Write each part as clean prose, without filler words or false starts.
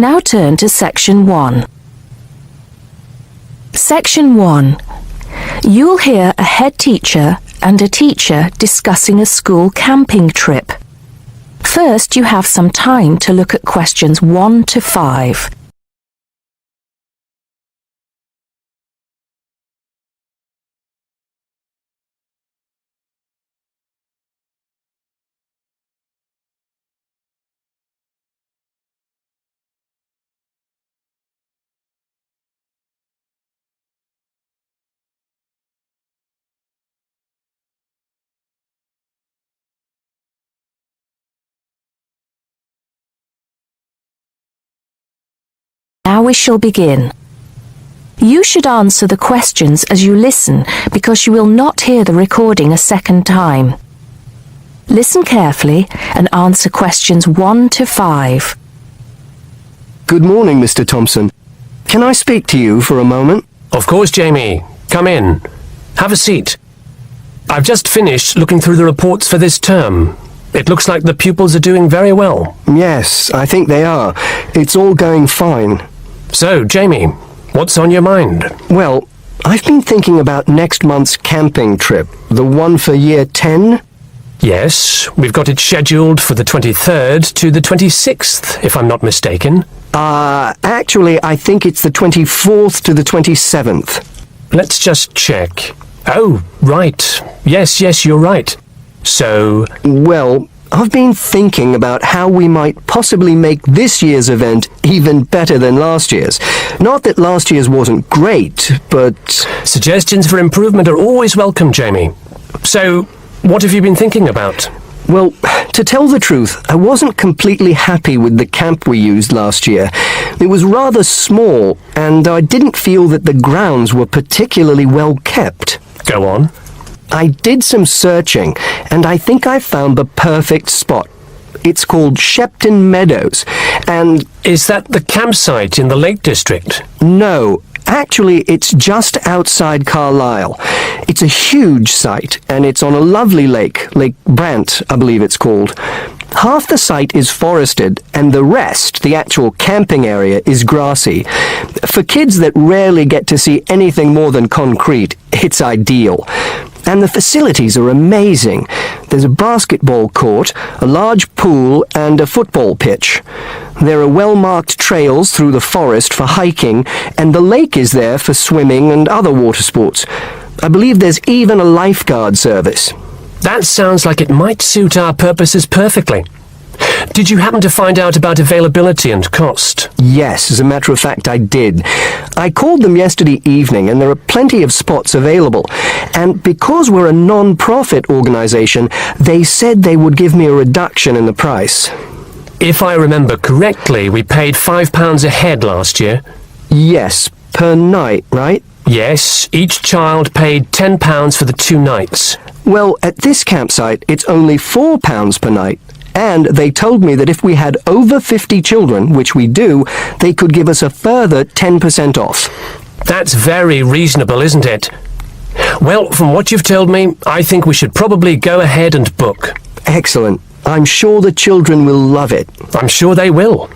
Now turn to Section 1. Section 1. You'll hear a head teacher and a teacher discussing a school camping trip. First, you have some time to look at questions 1 to 5. Now we shall begin. You should answer the questions as you listen because you will not hear the recording a second time. Listen carefully and answer questions 1 to 5. Good morning, Mr. Thompson. Can I speak to you for a moment? Of course, Jamie. Come in. Have a seat. I've just finished looking through the reports for this term. It looks like the pupils are doing very well. Yes, I think they are. It's all going fine. So, Jamie, what's on your mind? Well, I've been thinking about next month's camping trip, the one for Year 10. Yes, we've got it scheduled for the 23rd to the 26th, if I'm not mistaken. Actually, I think it's the 24th to the 27th. Let's just check. Oh, right. Yes, you're right. So... Well, I've been thinking about how we might possibly make this year's event even better than last year's. Not that last year's wasn't great, but... Suggestions for improvement are always welcome, Jamie. So, what have you been thinking about? Well, to tell the truth, I wasn't completely happy with the camp we used last year. It was rather small, and I didn't feel that the grounds were particularly well kept. Go on. I did some searching, and I think I found the perfect spot. It's called Shepton Meadows, and... Is that the campsite in the Lake District? No, actually it's just outside Carlisle. It's a huge site, and it's on a lovely lake, Lake Brant, I believe it's called. Half the site is forested, and the rest, the actual camping area, is grassy. For kids that rarely get to see anything more than concrete, it's ideal. And the facilities are amazing. There's a basketball court, a large pool, and a football pitch. There are well-marked trails through the forest for hiking, and the lake is there for swimming and other water sports. I believe there's even a lifeguard service. That sounds like it might suit our purposes perfectly. Did you happen to find out about availability and cost? Yes, as a matter of fact, I did. I called them yesterday evening, and there are plenty of spots available. And because we're a non-profit organization, they said they would give me a reduction in the price. If I remember correctly, we paid £5 a head last year. Yes, per night, right? Yes, each child paid £10 for the 2 nights. Well, at this campsite, it's only £4 per night. And they told me that if we had over 50 children, which we do, they could give us a further 10% off. That's very reasonable, isn't it? Well, from what you've told me, I think we should probably go ahead and book. Excellent. I'm sure the children will love it. I'm sure they will.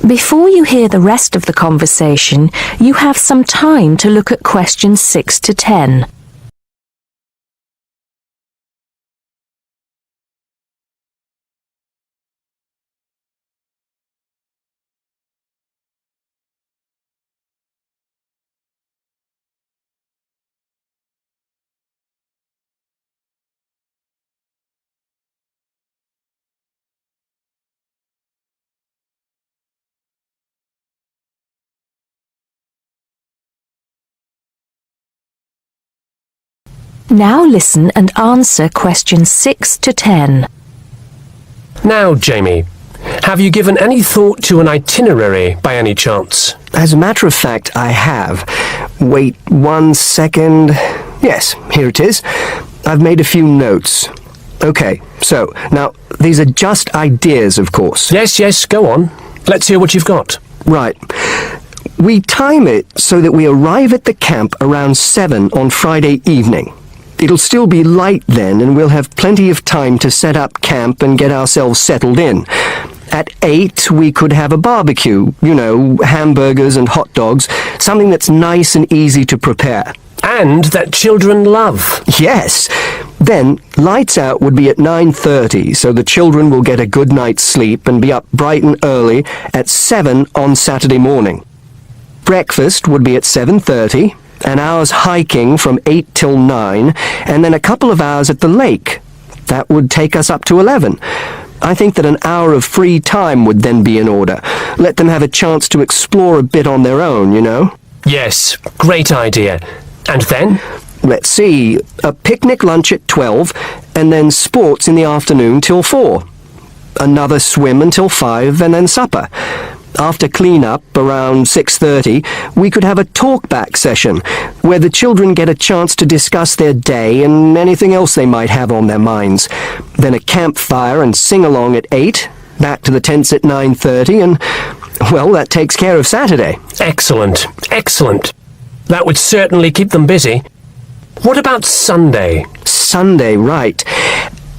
Before you hear the rest of the conversation, you have some time to look at questions 6 to 10. Now listen and answer questions 6 to 10. Now, Jamie, have you given any thought to an itinerary by any chance? As a matter of fact, I have. Wait 1 second. Yes, here it is. I've made a few notes. Okay, so, now, these are just ideas, of course. Yes, go on. Let's hear what you've got. Right. We time it so that we arrive at the camp around 7 on Friday evening. It'll still be light then, and we'll have plenty of time to set up camp and get ourselves settled in. At 8, we could have a barbecue, hamburgers and hot dogs, something that's nice and easy to prepare. And that children love. Yes. Then, lights out would be at 9:30, so the children will get a good night's sleep and be up bright and early at 7 on Saturday morning. Breakfast would be at 7:30, an hour's hiking from 8 till 9, and then a couple of hours at the lake. That would take us up to 11. I think that an hour of free time would then be in order. Let them have a chance to explore a bit on their own, Yes, great idea. And then? Let's see, a picnic lunch at 12, and then sports in the afternoon till 4. Another swim until 5, and then supper. After clean-up, around 6:30, we could have a talk-back session, where the children get a chance to discuss their day and anything else they might have on their minds. Then a campfire and sing-along at 8, back to the tents at 9:30, and, well, that takes care of Saturday. Excellent, excellent. That would certainly keep them busy. What about Sunday? Sunday, right.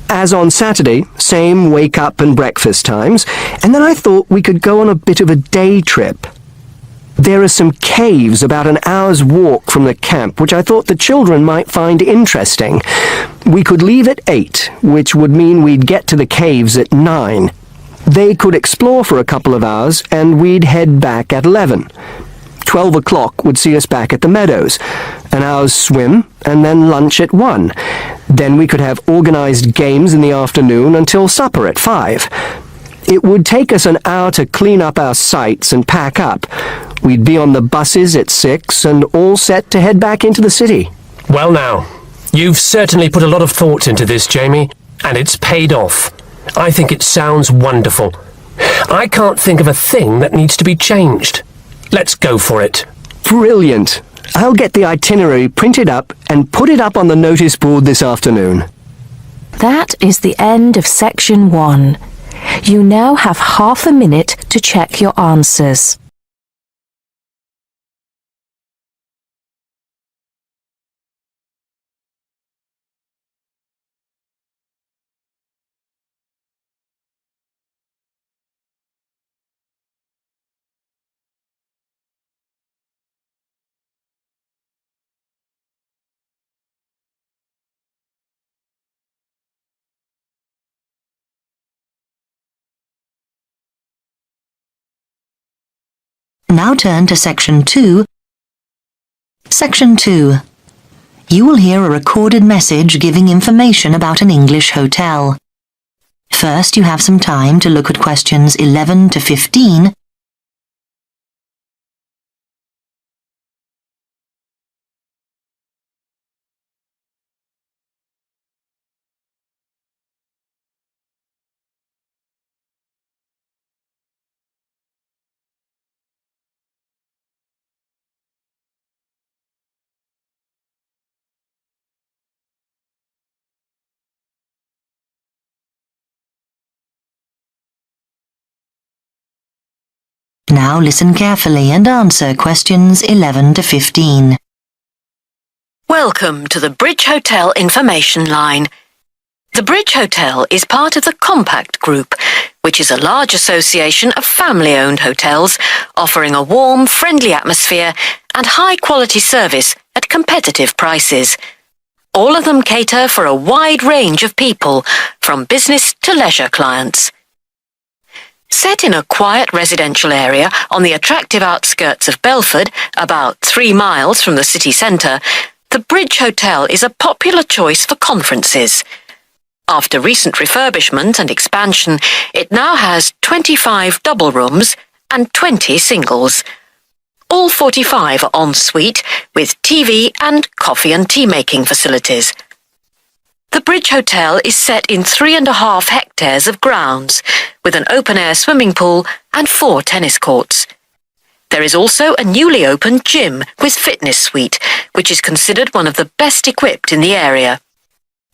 As on Saturday, same wake-up and breakfast times, and then I thought we could go on a bit of a day trip. There are some caves about an hour's walk from the camp, which I thought the children might find interesting. We could leave at 8, which would mean we'd get to the caves at 9. They could explore for a couple of hours, and we'd head back at 11. 12 o'clock would see us back at the meadows. An hour's swim, and then lunch at 1. Then we could have organized games in the afternoon until supper at 5. It would take us an hour to clean up our sites and pack up. We'd be on the buses at 6 and all set to head back into the city. Well now, you've certainly put a lot of thought into this, Jamie, and it's paid off. I think it sounds wonderful. I can't think of a thing that needs to be changed. Let's go for it. Brilliant. I'll get the itinerary printed up and put it up on the notice board this afternoon. That is the end of section 1. You now have half a minute to check your answers. Now turn to Section 2. Section 2. You will hear a recorded message giving information about an English hotel. First, you have some time to look at questions 11 to 15. Now listen carefully and answer questions 11 to 15. Welcome to the Bridge Hotel Information Line. The Bridge Hotel is part of the Compact Group, which is a large association of family-owned hotels offering a warm, friendly atmosphere and high-quality service at competitive prices. All of them cater for a wide range of people, from business to leisure clients. Set in a quiet residential area on the attractive outskirts of Belford, about 3 miles from the city centre, the Bridge Hotel is a popular choice for conferences. After recent refurbishment and expansion, it now has 25 double rooms and 20 singles. All 45 are en suite with TV and coffee and tea making facilities. The Bridge Hotel is set in 3.5 hectares of grounds, with an open-air swimming pool and 4 tennis courts. There is also a newly opened gym with fitness suite, which is considered one of the best equipped in the area.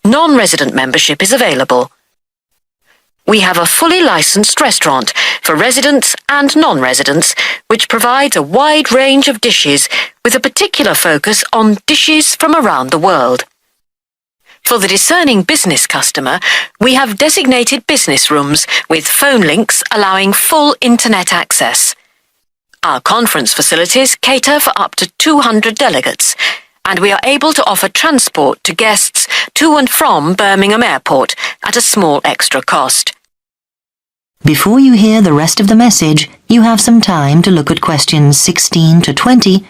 Non-resident membership is available. We have a fully licensed restaurant for residents and non-residents, which provides a wide range of dishes with a particular focus on dishes from around the world. For the discerning business customer, we have designated business rooms with phone links allowing full internet access. Our conference facilities cater for up to 200 delegates, and we are able to offer transport to guests to and from Birmingham Airport at a small extra cost. Before you hear the rest of the message, you have some time to look at questions 16 to 20.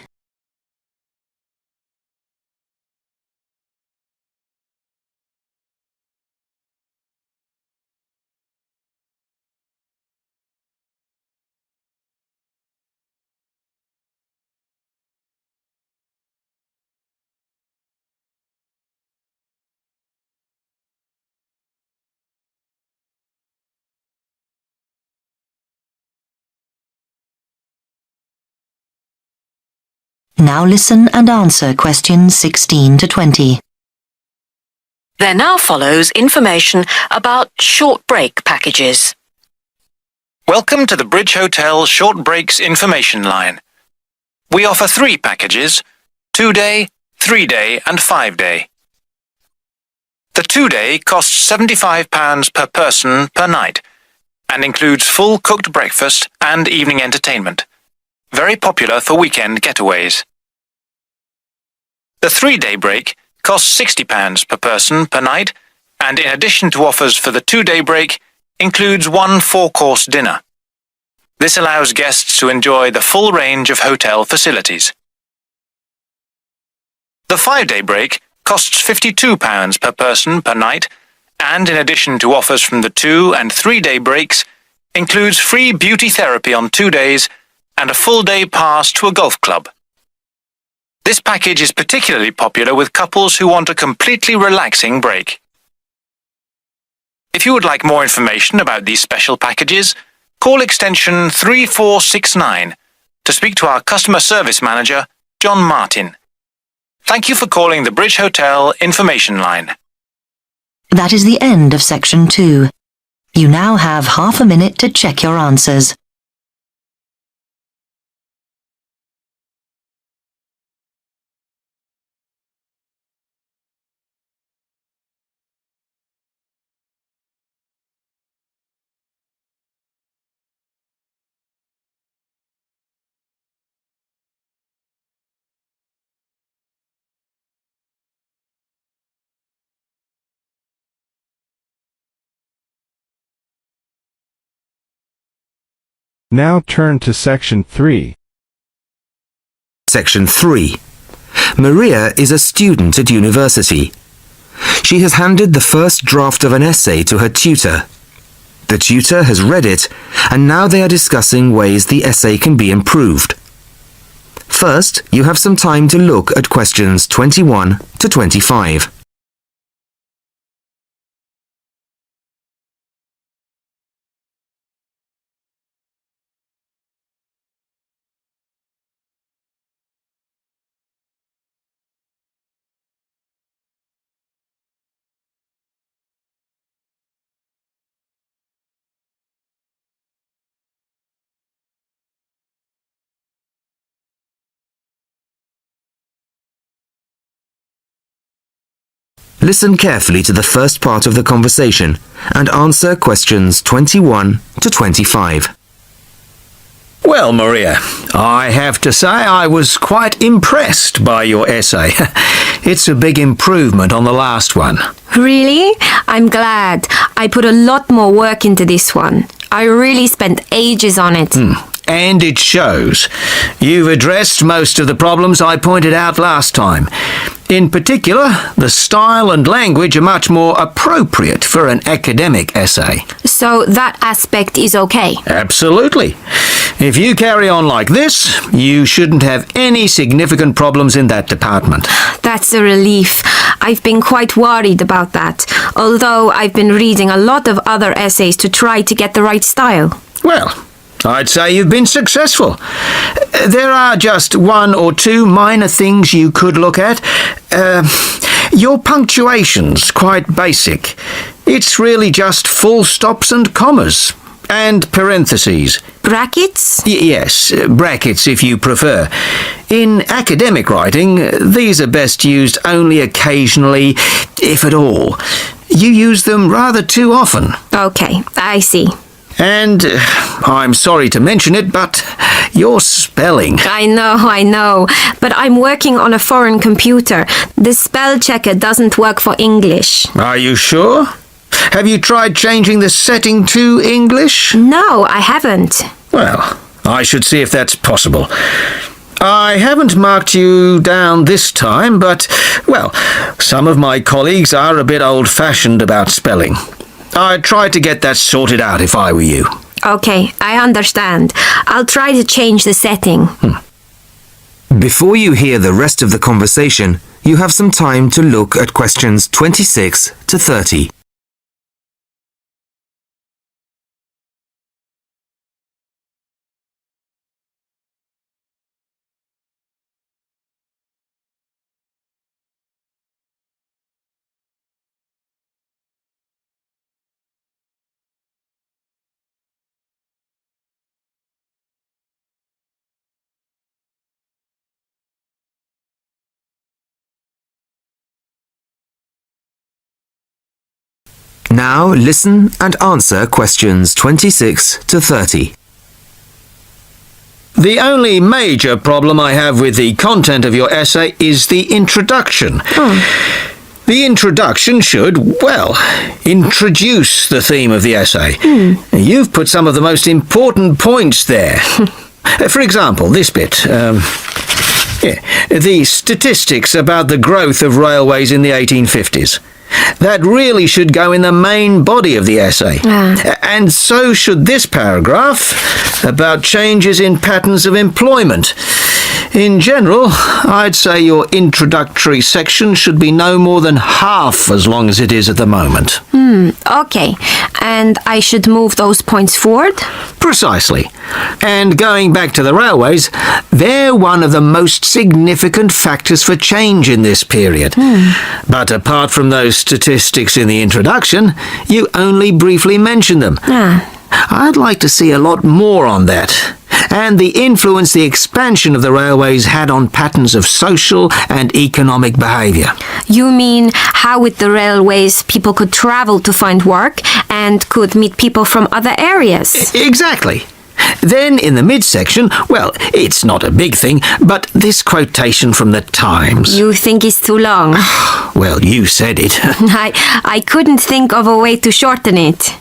Now listen and answer questions 16 to 20. There now follows information about short break packages. Welcome to the Bridge Hotel Short Breaks Information Line. We offer 3 packages: 2-day, 3-day and 5-day. The 2-day costs £75 per person per night and includes full cooked breakfast and evening entertainment. Very popular for weekend getaways. The 3-day break costs £60 per person per night, and in addition to offers for the 2-day break, includes 1 4-course dinner. This allows guests to enjoy the full range of hotel facilities. The 5-day break costs £52 per person per night, and in addition to offers from the 2- and 3-day breaks, includes free beauty therapy on 2 days and a full-day pass to a golf club. This package is particularly popular with couples who want a completely relaxing break. If you would like more information about these special packages, call extension 3469 to speak to our customer service manager, John Martin. Thank you for calling the Bridge Hotel Information Line. That is the end of section 2. You now have half a minute to check your answers. Now turn to Section 3. Section 3. Maria is a student at university. She has handed the first draft of an essay to her tutor. The tutor has read it, and now they are discussing ways the essay can be improved. First, you have some time to look at questions 21 to 25. Listen carefully to the first part of the conversation and answer questions 21 to 25. Well, Maria, I have to say I was quite impressed by your essay. It's a big improvement on the last one. Really? I'm glad. I put a lot more work into this one. I really spent ages on it. And it shows. You've addressed most of the problems I pointed out last time. In particular, the style and language are much more appropriate for an academic essay. So that aspect is okay? Absolutely. If you carry on like this, you shouldn't have any significant problems in that department. That's a relief. I've been quite worried about that, although I've been reading a lot of other essays to try to get the right style. Well, I'd say you've been successful. There are just 1 or 2 minor things you could look at. Your punctuation's quite basic. It's really just full stops and commas. And parentheses. Brackets? Yes, brackets if you prefer. In academic writing, these are best used only occasionally, if at all. You use them rather too often. Okay, I see. And I'm sorry to mention it, but your spelling. I know, but I'm working on a foreign computer. The spell checker doesn't work for English. Are you sure? Have you tried changing the setting to English? No, I haven't. Well, I should see if that's possible. I haven't marked you down this time, but, well, some of my colleagues are a bit old-fashioned about spelling. I'd try to get that sorted out if I were you. Okay, I understand. I'll try to change the setting. Before you hear the rest of the conversation, you have some time to look at questions 26 to 30. Now listen and answer questions 26 to 30. The only major problem I have with the content of your essay is the introduction. The introduction should, well, introduce the theme of the essay. You've put some of the most important points there. For example, this bit. The statistics about the growth of railways in the 1850s. That really should go in the main body of the essay. And so should this paragraph about changes in patterns of employment. In general, I'd say your introductory section should be no more than half as long as it is at the moment. Okay. And I should move those points forward? Precisely. And going back to the railways, they're one of the most significant factors for change in this period. But apart from those statistics in the introduction, you only briefly mention them. I'd like to see a lot more on that. And the influence the expansion of the railways had on patterns of social and economic behaviour. You mean how with the railways people could travel to find work and could meet people from other areas? Exactly. Then in the midsection, well, it's not a big thing, but this quotation from the Times. You think it's too long? Well, you said it. I couldn't think of a way to shorten it.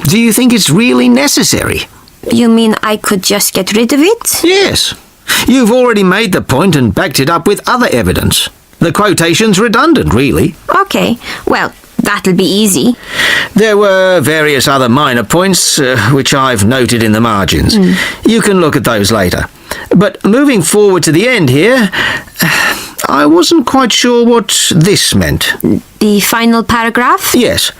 Do you think it's really necessary? You mean I could just get rid of it? Yes. You've already made the point and backed it up with other evidence. The quotation's redundant, really. Okay, well, that'll be easy. There were various other minor points, which I've noted in the margins. You can look at those later. But moving forward to the end here, I wasn't quite sure what this meant. The final paragraph? Yes.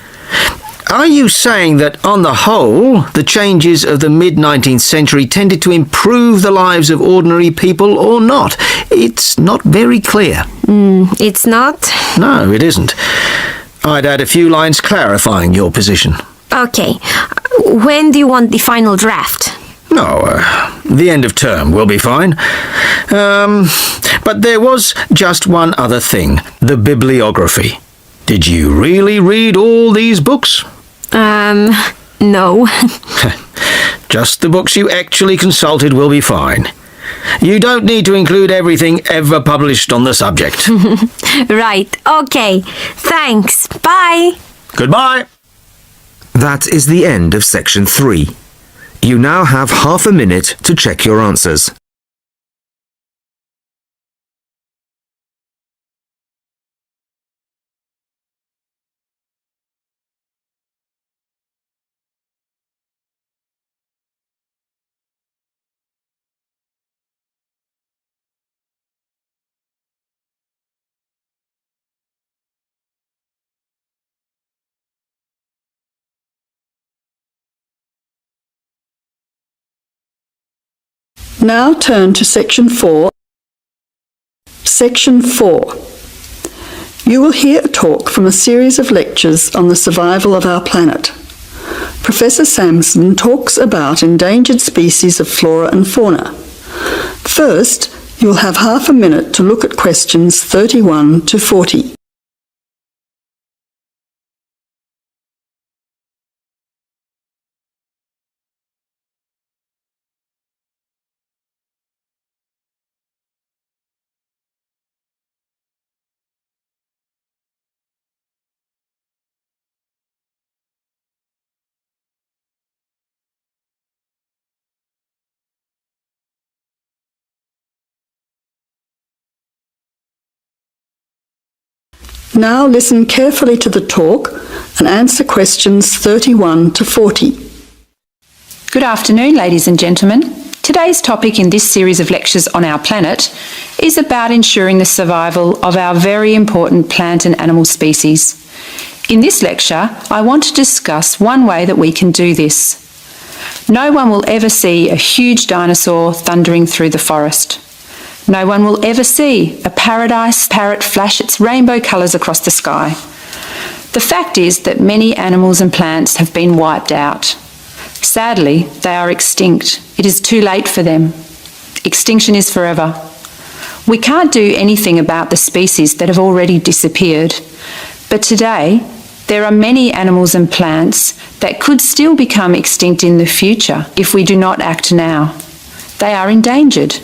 Are you saying that, on the whole, the changes of the mid-19th century tended to improve the lives of ordinary people or not? It's not very clear. It's not? No, it isn't. I'd add a few lines clarifying your position. Okay. When do you want the final draft? No, the end of term will be fine. But there was just one other thing, the bibliography. Did you really read all these books? No. Just the books you actually consulted will be fine. You don't need to include everything ever published on the subject. Right, okay. Thanks. Bye. Goodbye. That is the end of section 3. You now have half a minute to check your answers. Now turn to Section 4. Section 4. You will hear a talk from a series of lectures on the survival of our planet. Professor Sampson talks about endangered species of flora and fauna. First, you'll have half a minute to look at questions 31 to 40. Now listen carefully to the talk and answer questions 31 to 40. Good afternoon, ladies and gentlemen. Today's topic in this series of lectures on our planet is about ensuring the survival of our very important plant and animal species. In this lecture, I want to discuss one way that we can do this. No one will ever see a huge dinosaur thundering through the forest. No one will ever see a paradise parrot flash its rainbow colours across the sky. The fact is that many animals and plants have been wiped out. Sadly, they are extinct. It is too late for them. Extinction is forever. We can't do anything about the species that have already disappeared, but today there are many animals and plants that could still become extinct in the future if we do not act now. They are endangered.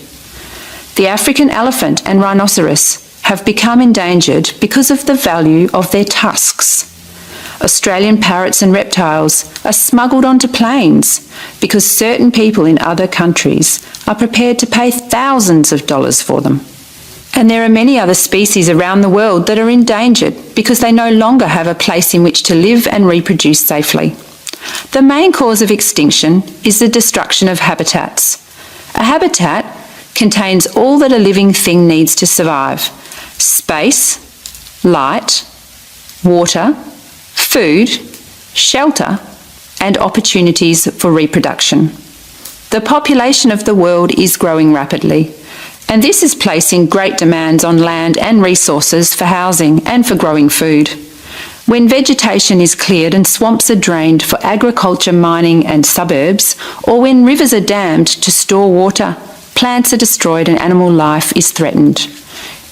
The African elephant and rhinoceros have become endangered because of the value of their tusks. Australian parrots and reptiles are smuggled onto planes because certain people in other countries are prepared to pay thousands of dollars for them. And there are many other species around the world that are endangered because they no longer have a place in which to live and reproduce safely. The main cause of extinction is the destruction of habitats. A habitat contains all that a living thing needs to survive: space, light, water, food, shelter, and opportunities for reproduction. The population of the world is growing rapidly, and this is placing great demands on land and resources for housing and for growing food. When vegetation is cleared and swamps are drained for agriculture, mining, and suburbs, or when rivers are dammed to store water, plants are destroyed and animal life is threatened.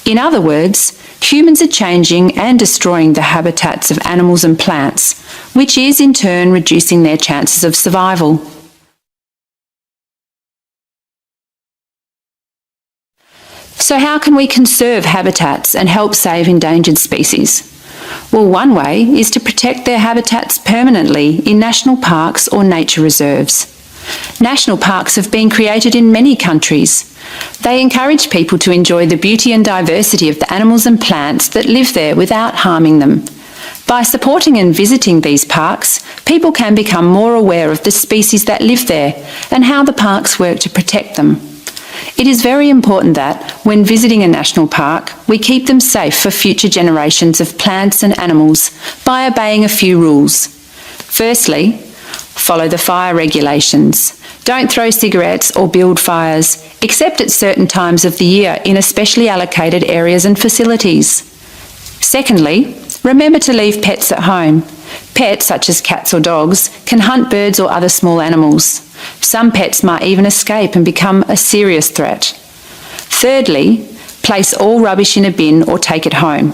In other words, humans are changing and destroying the habitats of animals and plants, which is in turn reducing their chances of survival. So how can we conserve habitats and help save endangered species? Well, one way is to protect their habitats permanently in national parks or nature reserves. National parks have been created in many countries. They encourage people to enjoy the beauty and diversity of the animals and plants that live there without harming them. By supporting and visiting these parks, people can become more aware of the species that live there and how the parks work to protect them. It is very important that, when visiting a national park, we keep them safe for future generations of plants and animals by obeying a few rules. Firstly, follow the fire regulations. Don't throw cigarettes or build fires, except at certain times of the year in especially allocated areas and facilities. Secondly, remember to leave pets at home. Pets, such as cats or dogs, can hunt birds or other small animals. Some pets might even escape and become a serious threat. Thirdly, place all rubbish in a bin or take it home.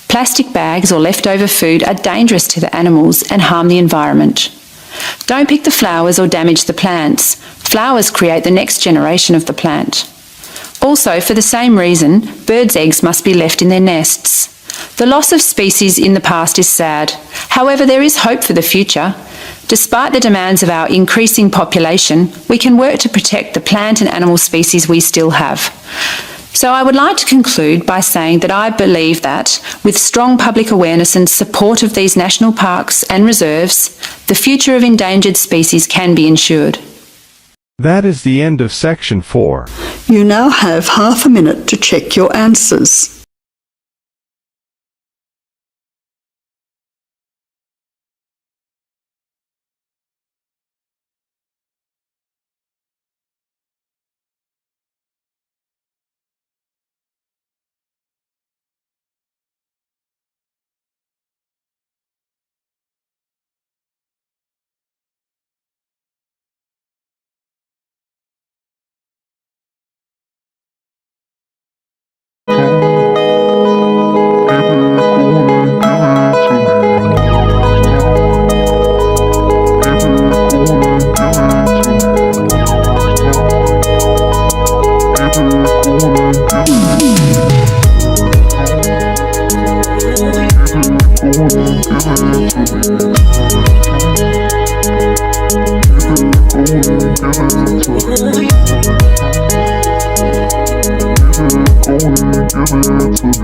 Plastic bags or leftover food are dangerous to the animals and harm the environment. Don't pick the flowers or damage the plants. Flowers create the next generation of the plant. Also, for the same reason, birds' eggs must be left in their nests. The loss of species in the past is sad. However, there is hope for the future. Despite the demands of our increasing population, we can work to protect the plant and animal species we still have. So I would like to conclude by saying that I believe that, with strong public awareness and support of these national parks and reserves, the future of endangered species can be ensured. That is the end of section 4. You now have half a minute to check your answers. Give it to me.